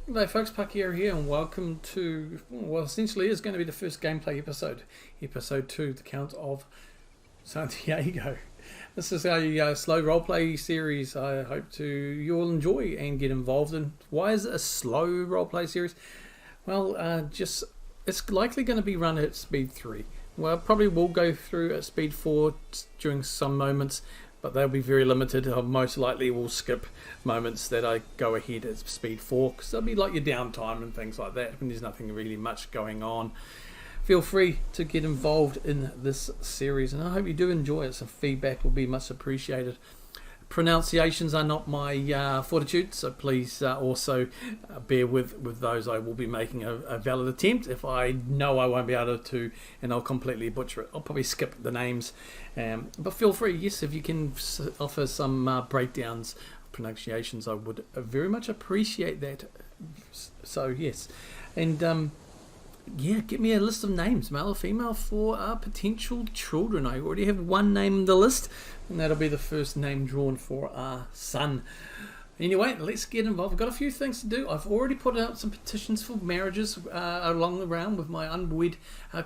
G'day folks, Pakier here, and welcome to what essentially is going to be the first gameplay episode, Episode 2, the Count of Santiago. This is a slow roleplay series I hope you'll enjoy and get involved in. Why is it a slow roleplay series? Well, it's likely going to be run at speed 3. Well, probably will go through at speed 4 during some moments, but they'll be very limited. I most likely will skip moments that I go ahead at speed 4 because they'll be like your downtime and things like that when there's nothing really much going on. Feel free to get involved in this series, and I hope you do enjoy it. Some feedback will be much appreciated. Pronunciations are not my fortitude, so please also bear with those. I will be making a valid attempt. If I know I won't be able to, and I'll completely butcher it, I'll probably skip the names. But feel free, yes, if you can offer some breakdowns, pronunciations, I would very much appreciate that. So yes, and yeah, get me a list of names, male or female, for our potential children. I already have one name on the list, and that'll be the first name drawn for our son. Anyway, let's get involved. I've got a few things to do. I've already put out some petitions for marriages along the round with my unwed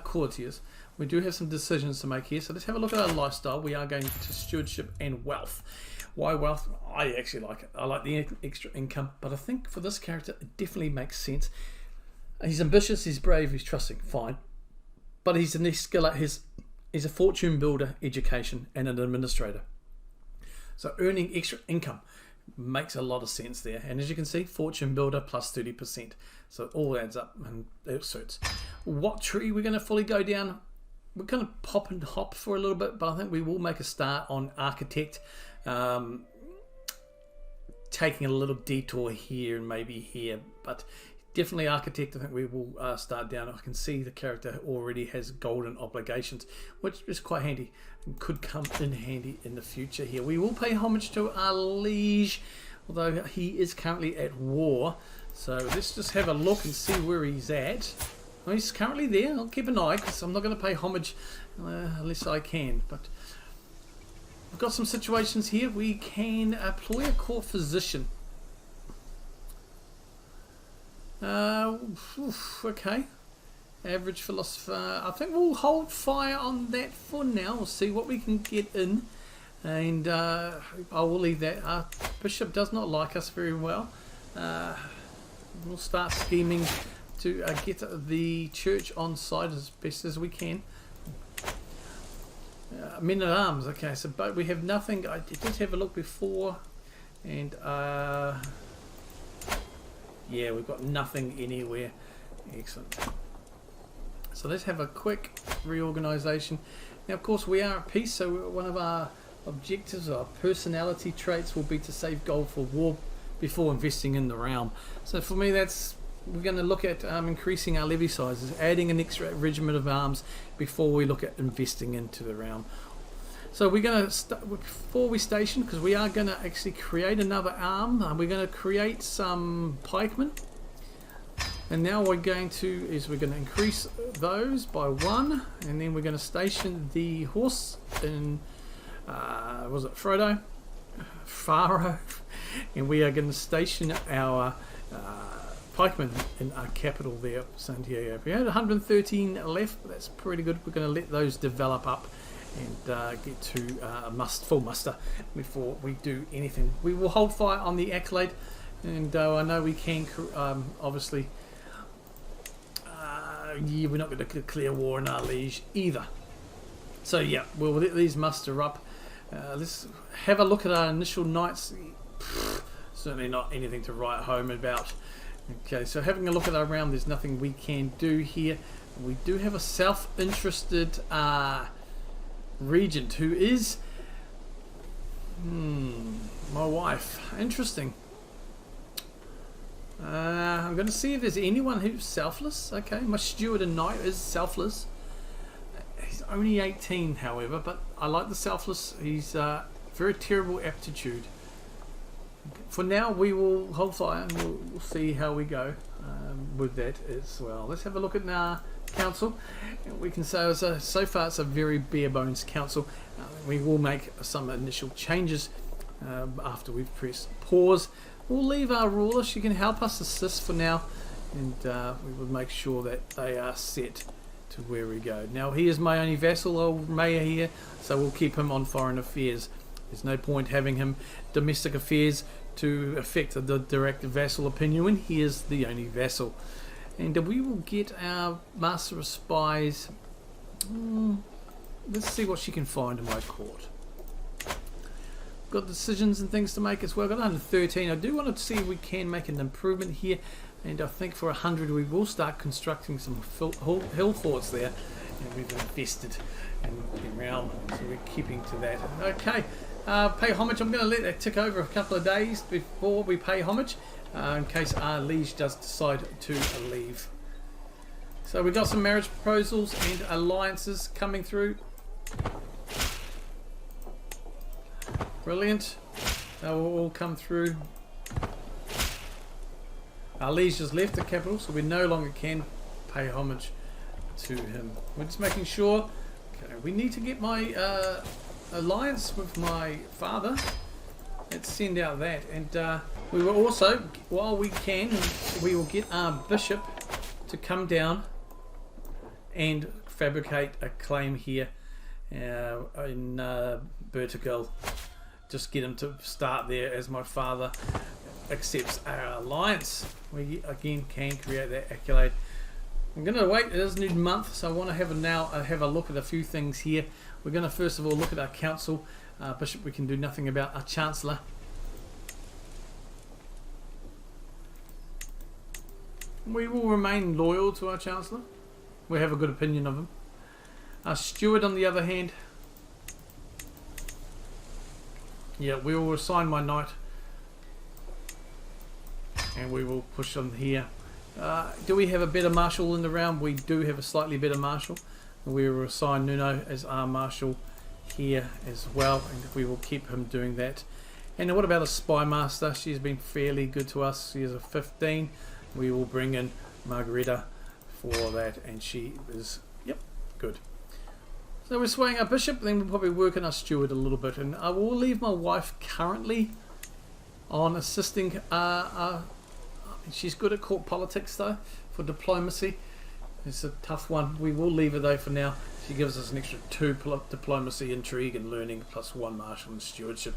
courtiers. We do have some decisions to make here, so let's have a look at our lifestyle. We are going to stewardship and wealth. Why wealth? I actually like it. I like the extra income, but I think for this character, it definitely makes sense. He's ambitious, he's brave, he's trusting, fine. But he's a niche skill at he's a fortune builder, education, and an administrator. So earning extra income makes a lot of sense there. And as you can see, fortune builder plus 30%. So it all adds up and it suits. What tree we're going to fully go down? We're going to pop and hop for a little bit, but I think we will make a start on architect. Taking a little detour here and maybe here, but definitely architect. I think we will start down. I can see the character already has golden obligations, which is quite handy and could come in handy in the future here. We will pay homage to our liege, although he is currently at war. So let's just have a look and see where he's at. Well, he's currently there. I'll keep an eye because I'm not going to pay homage unless I can. But we've got some situations here. We can employ a court physician. Okay, average philosopher. I think we'll hold fire on that for now. We'll see what we can get in, and I will leave that. Our bishop does not like us very well. We'll start scheming to get the church on side as best as we can. Men at arms. Okay, so but we have nothing. I did have a look before, and yeah, we've got nothing anywhere. Excellent. So let's have a quick reorganization. Now, of course, we are at peace, so one of our objectives, our personality traits, will be to save gold for war before investing in the realm. So for me, we're going to look at increasing our levy sizes, adding an extra regiment of arms before we look at investing into the realm. So we're going to before we station, because we are going to actually create another arm. We're going to create some pikemen, and now we're going to increase those by 1, and then we're going to station the horse in was it Frodo? Faro, and we are going to station our pikemen in our capital there, Santiago. We had 113 left, but that's pretty good. We're going to let those develop up and get to full muster before we do anything. We will hold fire on the accolade, and I know we can obviously yeah, we're not going to declare war in our liege either. So yeah, we'll let these muster up. Let's have a look at our initial knights. Certainly not anything to write home about. Okay, so having a look at our round, there's nothing we can do here. We do have a self-interested regent who is my wife. Interesting. I'm going to see if there's anyone who's selfless. Okay, my steward and knight is selfless. He's only 18, however, but I like the selfless. He's very terrible aptitude. For now, we will hold fire and we'll see how we go with that as well. Let's have a look at our council. We can say so far it's a very bare bones council. We will make some initial changes after we've pressed pause. we'll leave our ruler. She can help us assist for now, and we will make sure that they are set to where we go. Now he is my only vassal, old mayor here, so we'll keep him on foreign affairs. There's no point having him domestic affairs to affect the direct vassal opinion when he is the only vassal. And we will get our Master of Spies. Let's see what she can find in my court. Got decisions and things to make as well. Got 113. I do want to see if we can make an improvement here. And I think for 100 we will start constructing some hill forts there. And we've invested in the realm, so we're keeping to that. Okay, pay homage. I'm going to let that tick over a couple of days before we pay homage, in case our liege does decide to leave. So we've got some marriage proposals and alliances coming through. Brilliant. They will all come through. Our liege has left the capital, so we no longer can pay homage to him. We're just making sure. Okay, we need to get my alliance with my father. Let's send out that. And we will also, while we can, we will get our bishop to come down and fabricate a claim here in Burtughal. Just get him to start there as my father accepts our alliance. We again can create that accolade. I'm going to wait. It is a new month, so I want to have a look at a few things here. We're going to first of all look at our council. Bishop we can do nothing about. Our chancellor. We will remain loyal to our chancellor. We have a good opinion of him. Our steward on the other hand, yeah, we will assign my knight. And we will push on here. Do we have a better marshal in the round? We do have a slightly better marshal. We will assign Nuno as our marshal here as well, and we will keep him doing that. And what about a spy master? She's been fairly good to us. She is a 15. We will bring in Margarita for that, and she is, yep, good. So we're swaying our bishop, then we'll probably work on our steward a little bit, and I will leave my wife currently on assisting she's good at court politics though, for diplomacy. It's a tough one. We will leave her though for now. She gives us an extra 2 diplomacy, intrigue and learning, plus 1 martial and stewardship.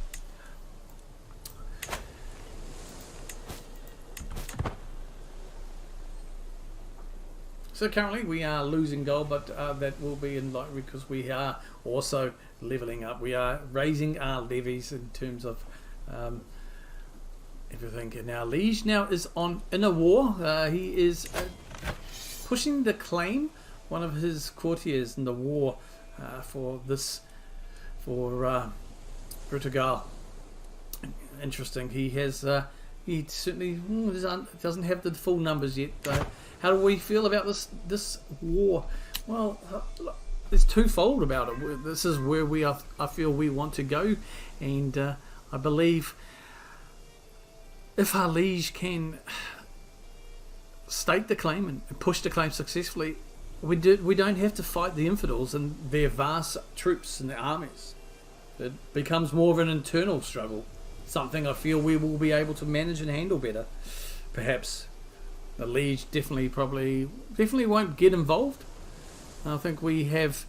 So currently we are losing gold, but that will be in like because we are also leveling up. We are raising our levies in terms of everything. And our liege now is in a war. He is pushing to claim one of his courtiers in the war for Burtughal. Interesting. He has he certainly doesn't have the full numbers yet. How do we feel about this war? Well, it's twofold about it. This is where I feel we want to go, and I believe if our liege can stake the claim and push the claim successfully, we don't have to fight the infidels and their vast troops and their armies. It becomes more of an internal struggle, something I feel we will be able to manage and handle better. Perhaps the liege definitely won't get involved. I think we have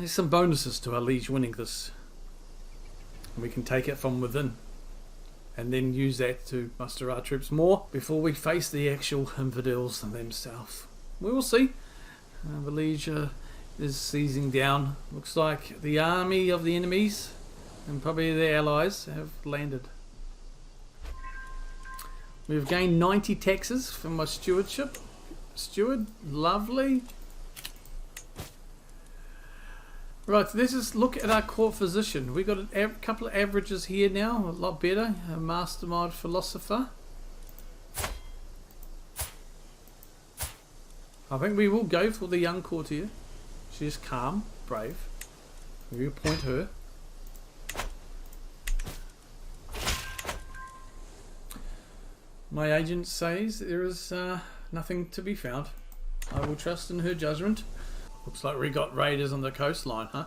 some bonuses to our liege winning this. We can take it from within and then use that to muster our troops more before we face the actual infidels themselves. We will see. The liege is seizing down. Looks like the army of the enemies and probably their allies have landed. We've gained 90 taxes from my stewardship. Steward, lovely. Right, so let's just look at our court physician. We've got a couple of averages here now, a lot better. A mastermind philosopher. I think we will go for the young courtier. She's calm, brave. We appoint her. My agent says there is nothing to be found. I will trust in her judgment. Looks like we got raiders on the coastline, huh?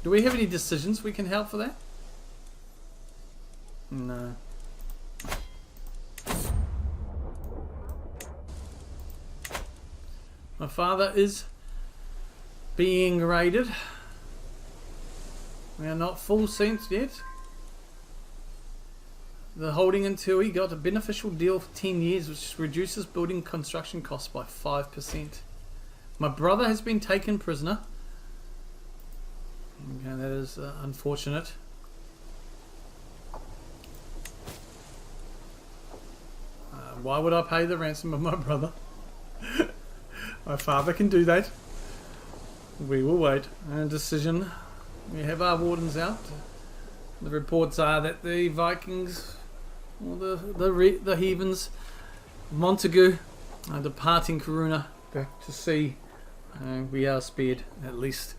Do we have any decisions we can help for that? No. My father is being raided. We are not full cents yet. The holding in Tui got a beneficial deal for 10 years, which reduces building construction costs by 5%. My brother has been taken prisoner. Okay, that is unfortunate. Why would I pay the ransom of my brother? My father can do that. We will wait. And decision. We have our wardens out. The reports are that the Vikings, or the heathens, Montagu, are departing Coruna back to sea. We are spared, at least.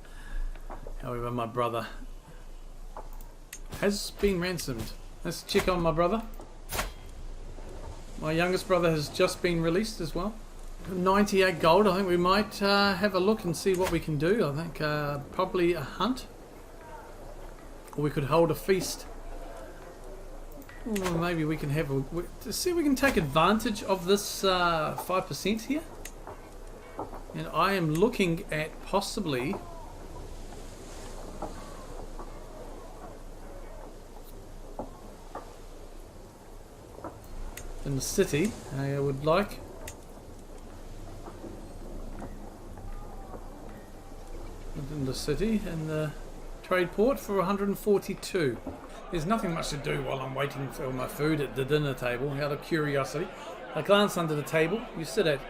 However, my brother has been ransomed. Let's check on my brother. My youngest brother has just been released as well. 98 gold. I think we might have a look and see what we can do. I think probably a hunt. Or we could hold a feast. Or maybe we can have to see if we can take advantage of this 5% here. And I am looking at possibly in the city. I would like in the city and the trade port for 142. There's nothing much to do while I'm waiting for my food at the dinner table. Out of curiosity, I glance under the table. You sit at.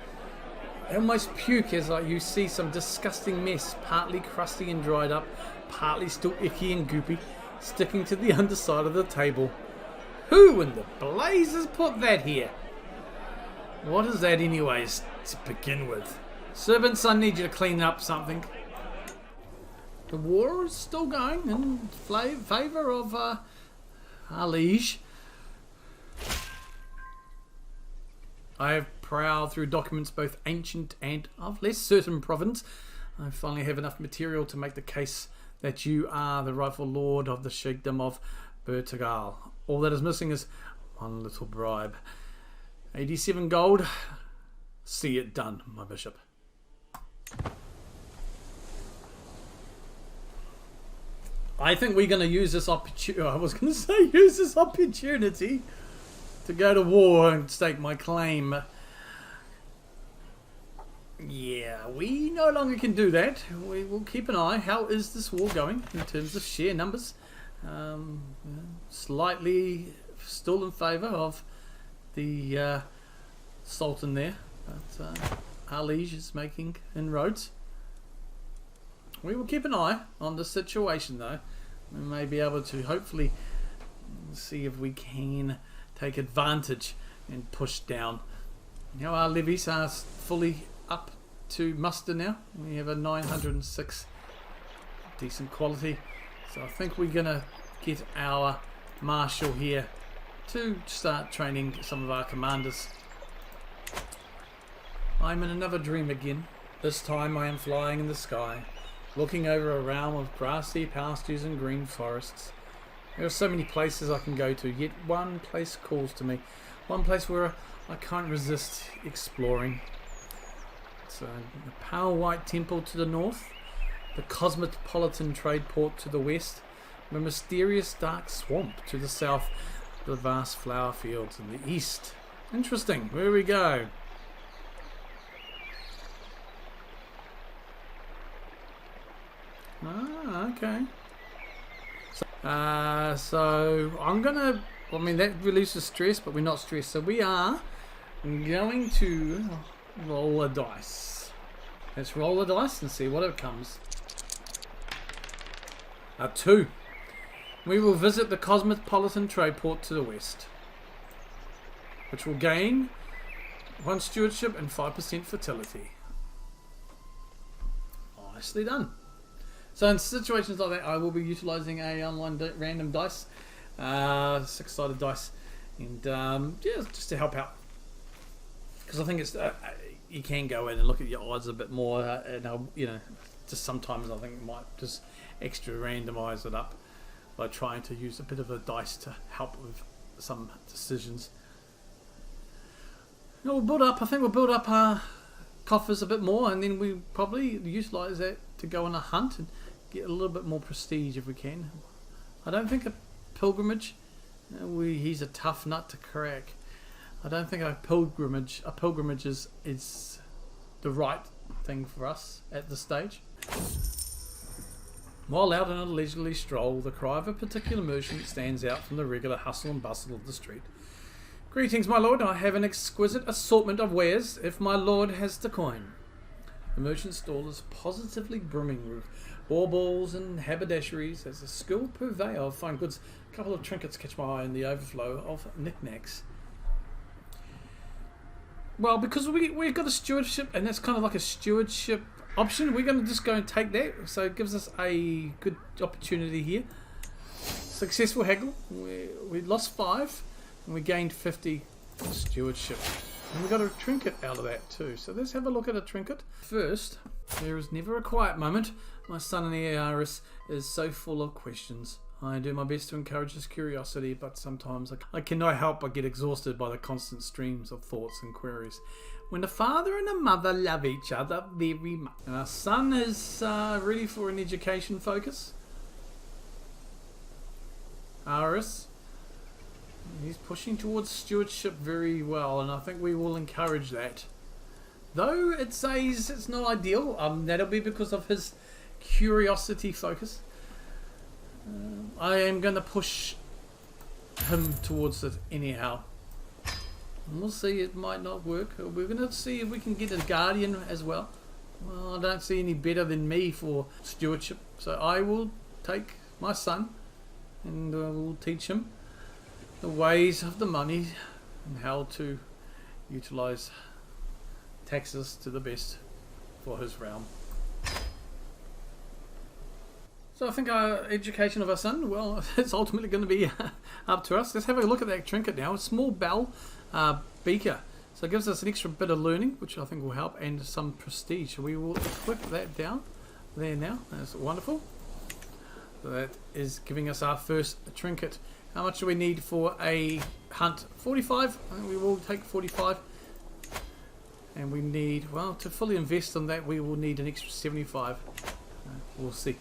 I almost puke as you see some disgusting mess, partly crusty and dried up, partly still icky and goopy, sticking to the underside of the table. Who in the blazes put that here? What is that anyways, to begin with? Servants, I need you to clean up something. The war is still going in favour of our liege. I have prowled through documents both ancient and of less certain province. I finally have enough material to make the case that you are the rightful lord of the Kingdom of Portugal. All that is missing is one little bribe. 87 gold. See it done, my bishop. I think we're going to use this opportunity. I was going to say use this opportunity to go to war and stake my claim. Yeah, we no longer can do that. We will keep an eye. How is this war going in terms of sheer numbers? Slightly still in favour of the Sultan there, but our liege is making inroads. We will keep an eye on the situation though. We may be able to hopefully see if we can take advantage and push down. Now our levies are fully up to muster now. We have a 906 decent quality. So I think we're going to get our marshal here to start training some of our commanders. I'm in another dream again. This time I am flying in the sky, looking over a realm of grassy pastures and green forests. There are so many places I can go to, yet one place calls to me. One place where I can't resist exploring. So the Pale White Temple to the north, the cosmopolitan trade port to the west, the mysterious dark swamp to the south, the vast flower fields in the east. Interesting. Where we go? Ah, okay. So I'm gonna. I mean, that releases stress, but we're not stressed. So we are going to roll a dice. Let's roll a dice and see what it comes. A 2. We will visit the cosmopolitan trade port to the west, which will gain 1 stewardship and 5% fertility. Nicely done. So in situations like that, I will be utilising a online random dice, 6-sided dice, and yeah, just to help out. Because I think it's you can go in and look at your odds a bit more, and you know, just sometimes I think it might just extra randomise it up. by trying to use a bit of a dice to help with some decisions. We'll build up. I think we'll build up our coffers a bit more, and then we probably utilise that to go on a hunt and get a little bit more prestige if we can. I don't think a pilgrimage. He's a tough nut to crack. I don't think a pilgrimage is the right thing for us at this stage. While out on a leisurely stroll, the cry of a particular merchant stands out from the regular hustle and bustle of the street. "Greetings, my lord. I have an exquisite assortment of wares, if my lord has the coin." The merchant's stall is positively brimming with baubles and haberdasheries as a skilled purveyor of fine goods. A couple of trinkets catch my eye in the overflow of knickknacks. Well, because we've got a stewardship, and that's kind of like a stewardship option, we're going to just go and take that. So it gives us a good opportunity here. Successful haggle. We lost 5, and we gained 50 stewardship. And we got a trinket out of that too. So let's have a look at a trinket. First, there is never a quiet moment. My son in Aris is so full of questions. I do my best to encourage his curiosity, but sometimes I cannot help but get exhausted by the constant streams of thoughts and queries. When the father and the mother love each other very much. And our son is ready for an education focus. Aris. He's pushing towards stewardship very well, and I think we will encourage that. Though it says it's not ideal, that'll be because of his curiosity focus. I am going to push him towards it anyhow. And we'll see, it might not work. We're going to see if we can get a guardian as well. Well, I don't see any better than me for stewardship. So I will take my son and we'll teach him the ways of the money and how to utilise taxes to the best for his realm. So I think our education of our son, well, it's ultimately going to be up to us. Let's have a look at that trinket now. A small bell beaker. So it gives us an extra bit of learning, which I think will help, and some prestige. So we will equip that down there now. That's wonderful. So that is giving us our first trinket. How much do we need for a hunt? 45. I think we will take 45. And we need, well, to fully invest in that, we will need an extra 75. We'll see.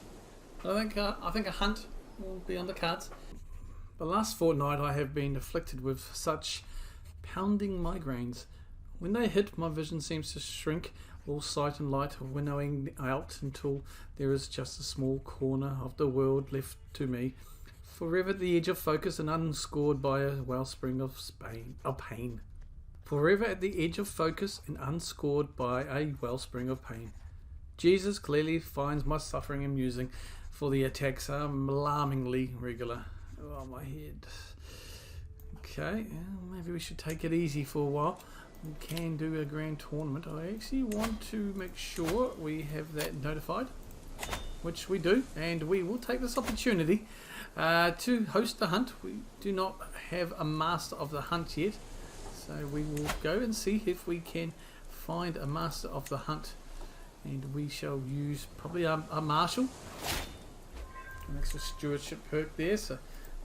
I think a hunt will be on the cards. The last fortnight I have been afflicted with such pounding migraines. When they hit, my vision seems to shrink, all sight and light winnowing out until there is just a small corner of the world left to me, forever at the edge of focus and unscored by a wellspring of pain. Forever at the edge of focus and unscored by a wellspring of pain. Jesus clearly finds my suffering amusing, for the attacks are alarmingly regular. Oh, my head. Okay, maybe we should take it easy for a while. We can do a grand tournament. I actually want to make sure we have that notified, which we do, and we will take this opportunity to host the hunt. We do not have a master of the hunt yet, so we will go and see if we can find a master of the hunt, and we shall use probably a marshal. An extra stewardship perk there, so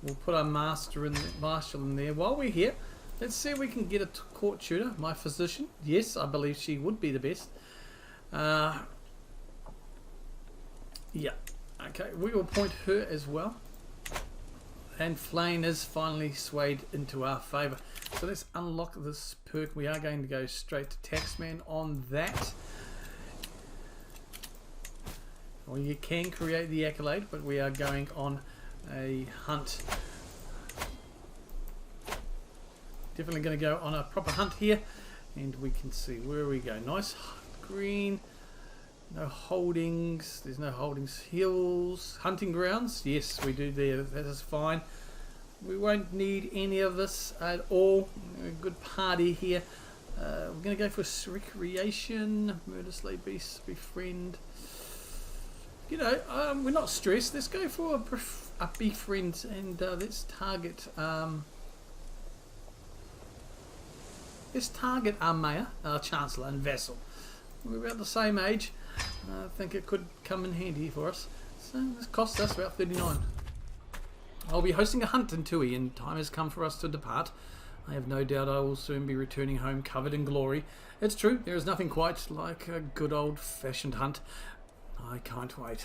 we'll put our marshal in there. While we're here, let's see if we can get a court tutor. My physician, yes, I believe she would be the best. Yeah, okay, we will point her as well. And Flame is finally swayed into our favour. So let's unlock this perk. We are going to go straight to Taxman on that. Well, you can create the accolade, but we are going on a hunt. Definitely going to go on a proper hunt here, and we can see where we go. Nice green, no holdings. There's no holdings. Hills, hunting grounds. Yes, we do there. That is fine. We won't need any of this at all. A good party here. We're going to go for recreation. Murder, slay, beast, befriend. You know, we're not stressed. Let's go for a befriend, and let's target our mayor, our chancellor, and vassal. We're about the same age. I think it could come in handy for us. So this costs us about 39. I'll be hosting a hunt in Tui, and time has come for us to depart. I have no doubt I will soon be returning home covered in glory. It's true, there is nothing quite like a good old-fashioned hunt. I can't wait.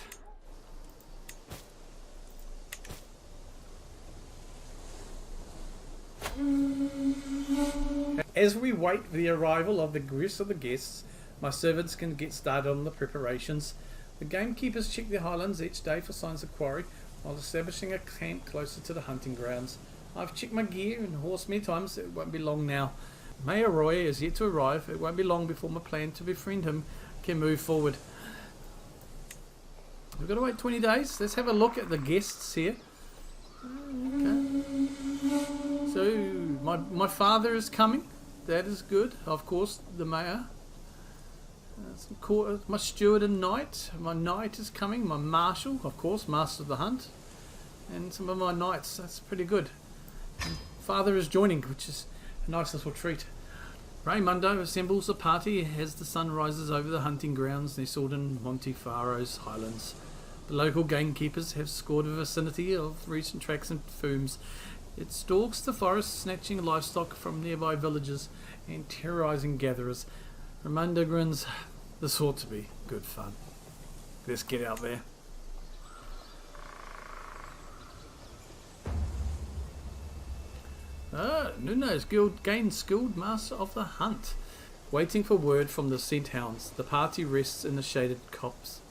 As we wait for the arrival of the rest of the guests, my servants can get started on the preparations. The gamekeepers check the highlands each day for signs of quarry, while establishing a camp closer to the hunting grounds. I've checked my gear and horse many times. It won't be long now. Mayor Roy is yet to arrive. It won't be long before my plan to befriend him can move forward. We've got to wait 20 days. Let's have a look at the guests here. Okay. So my father is coming. That is good. Of course, the mayor. My steward and knight. My knight is coming. My marshal, of course, master of the hunt. And some of my knights. That's pretty good. And father is joining, which is a nice little treat. Raimundo assembles the party as the sun rises over the hunting grounds nestled in Montefaro's highlands. The local gamekeepers have scored a vicinity of recent tracks and fumes. It stalks the forest, snatching livestock from nearby villages and terrorizing gatherers. Raimundo grins. This ought to be good fun. Let's get out there. Nuno's guild gained skilled master of the hunt. Waiting for word from the scent hounds, the party rests in the shaded copse.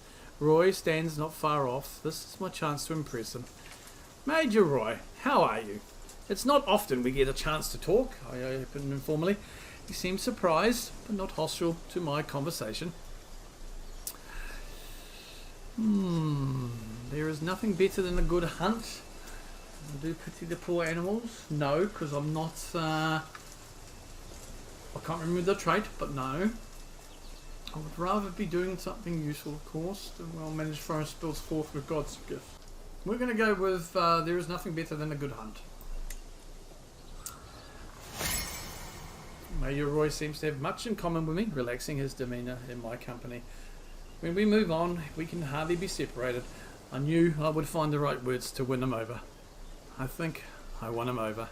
Roy stands not far off. This is my chance to impress him. Major Roy, how are you? It's not often we get a chance to talk, I open informally. He seems surprised, but not hostile to my conversation. There is nothing better than a good hunt. I do pity the poor animals. No, because I'm not... I can't remember the trait, but no. I would rather be doing something useful, of course, than well-managed forest spills forth with God's gift. We're going to go with there is nothing better than a good hunt. Major Roy seems to have much in common with me, relaxing his demeanour in my company. When we move on, we can hardly be separated. I knew I would find the right words to win him over. I think I won him over.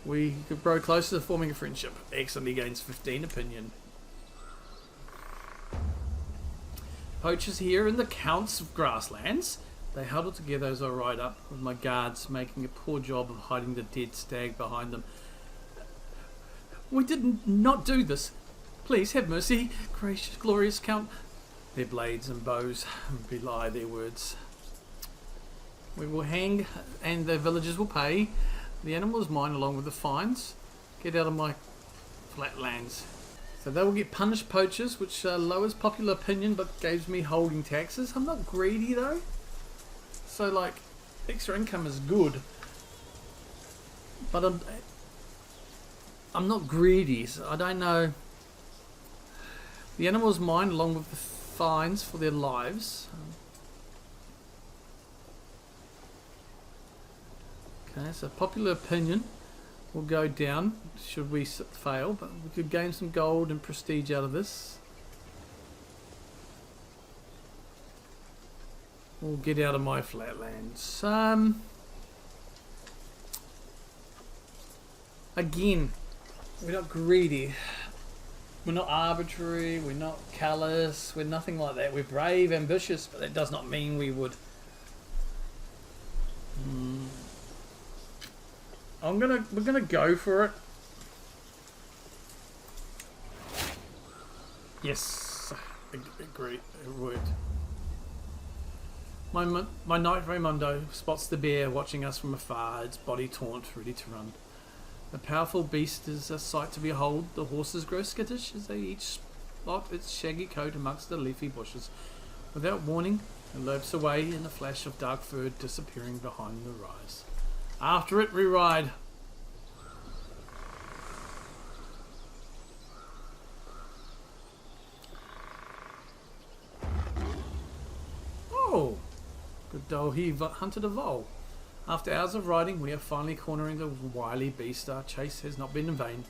We could grow closer to forming a friendship. Excellently gains 15 opinion. Poachers here in the Counts of Grasslands. They huddle together as I ride up, with my guards making a poor job of hiding the dead stag behind them. We did not do this. Please have mercy, gracious, glorious Count. Their blades and bows belie their words. We will hang, and the villagers will pay. The animal is mine along with the fines. Get out of my flatlands. So they will get punished, poachers, which lowers popular opinion but gives me holding taxes. I'm not greedy though. So like, extra income is good. But I'm not greedy, so I don't know. The animal is mine along with the fines for their lives. Okay, so popular opinion will go down should we fail, but we could gain some gold and prestige out of this. We'll get out of my flatlands. Again, we're not greedy. We're not arbitrary. We're not callous. We're nothing like that. We're brave, ambitious, but that does not mean we would. We're gonna go for it. Yes, agree. It would. My knight Raimundo spots the bear watching us from afar, its body taunt, ready to run. The powerful beast is a sight to behold. The horses grow skittish as they each spot its shaggy coat amongst the leafy bushes. Without warning, it lopes away in a flash of dark fur, disappearing behind the rise. After it, we ride. Oh, good though he hunted a vole. After hours of riding, we are finally cornering the wily beast. Our chase has not been in vain.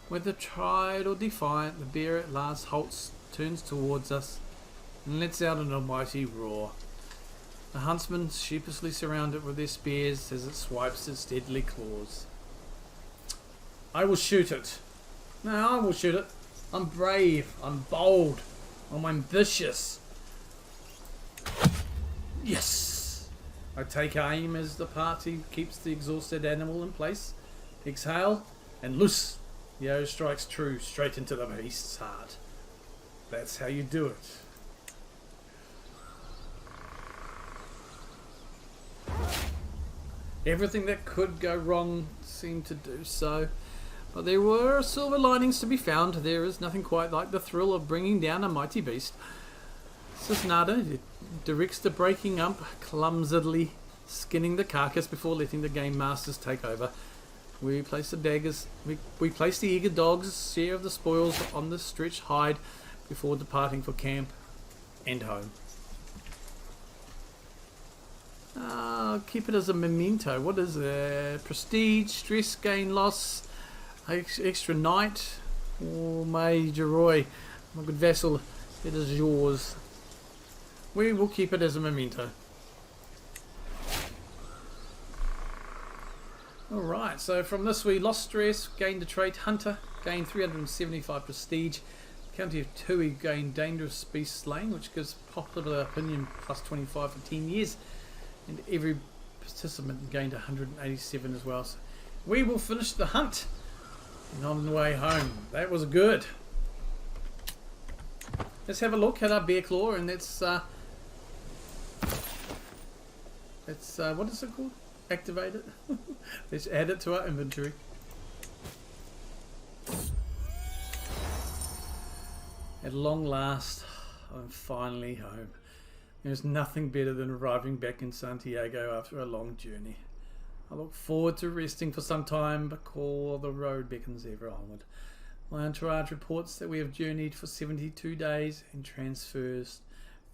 Whether tried or defiant, the bear at last halts, turns towards us, and lets out an almighty roar. The huntsman sheepishly surrounded with their spears as it swipes its deadly claws. I will shoot it. No, I will shoot it. I'm brave. I'm bold. I'm ambitious. Yes! I take aim as the party keeps the exhausted animal in place. Exhale and loose. The arrow strikes true straight into the beast's heart. That's how you do it. Everything that could go wrong seemed to do so. But there were silver linings to be found. There is nothing quite like the thrill of bringing down a mighty beast. Cisnada directs the breaking up, clumsily skinning the carcass before letting the game masters take over. We place the daggers. We place the eager dog's share of the spoils on the stretched hide before departing for camp and home. Keep it as a memento. What is it? Prestige, stress, gain, loss, extra night, or Major Roy, my good vassal, it is yours. We will keep it as a memento. Alright, so from this we lost stress, gained a trait hunter, gained 375 prestige, County of Tui gained dangerous beast slain, which gives popular opinion plus 25 for 10 years, and every participant gained 187 as well. So we will finish the hunt and on the way home. That was good. Let's have a look at our bear claw, and let's what is it called? Activate it. Let's add it to our inventory. At long last, I'm finally home. There's nothing better than arriving back in Santiago after a long journey. I look forward to resting for some time, but call the road beckons ever onward. My entourage reports that we have journeyed for 72 days and transfers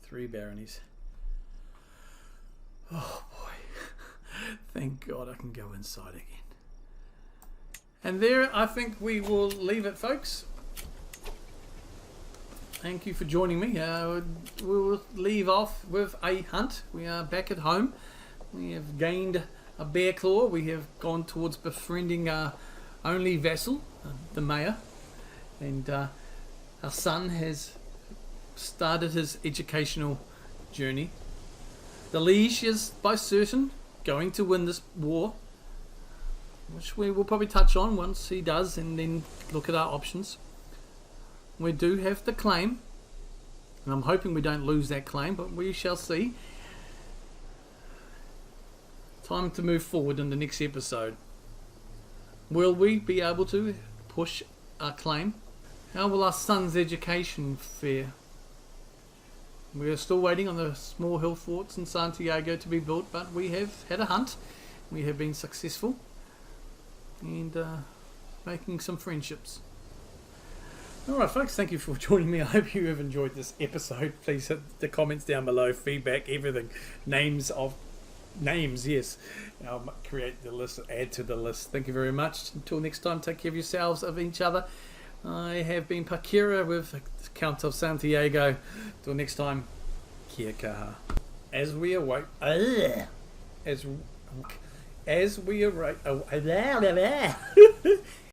3 baronies. Oh boy, thank God I can go inside again. And there I think we will leave it, folks. Thank you for joining me. We'll leave off with a hunt. We are back at home. We have gained a bear claw. We have gone towards befriending our only vassal, the mayor. And our son has started his educational journey. The Liege is by certain going to win this war, which we will probably touch on once he does, and then look at our options. We do have the claim, and I'm hoping we don't lose that claim, but we shall see. Time to move forward in the next episode. Will we be able to push our claim? How will our son's education fare? We are still waiting on the small hill forts in Santiago to be built, but we have had a hunt. We have been successful and making some friendships. Alright folks, thank you for joining me. I hope you have enjoyed this episode. Please hit the comments down below, feedback, everything. Names, yes. I'll create the list, add to the list. Thank you very much. Until next time, take care of yourselves, of each other. I have been Pakira with the Count of Santiago. Till next time, kia kaha. As we await, as we await,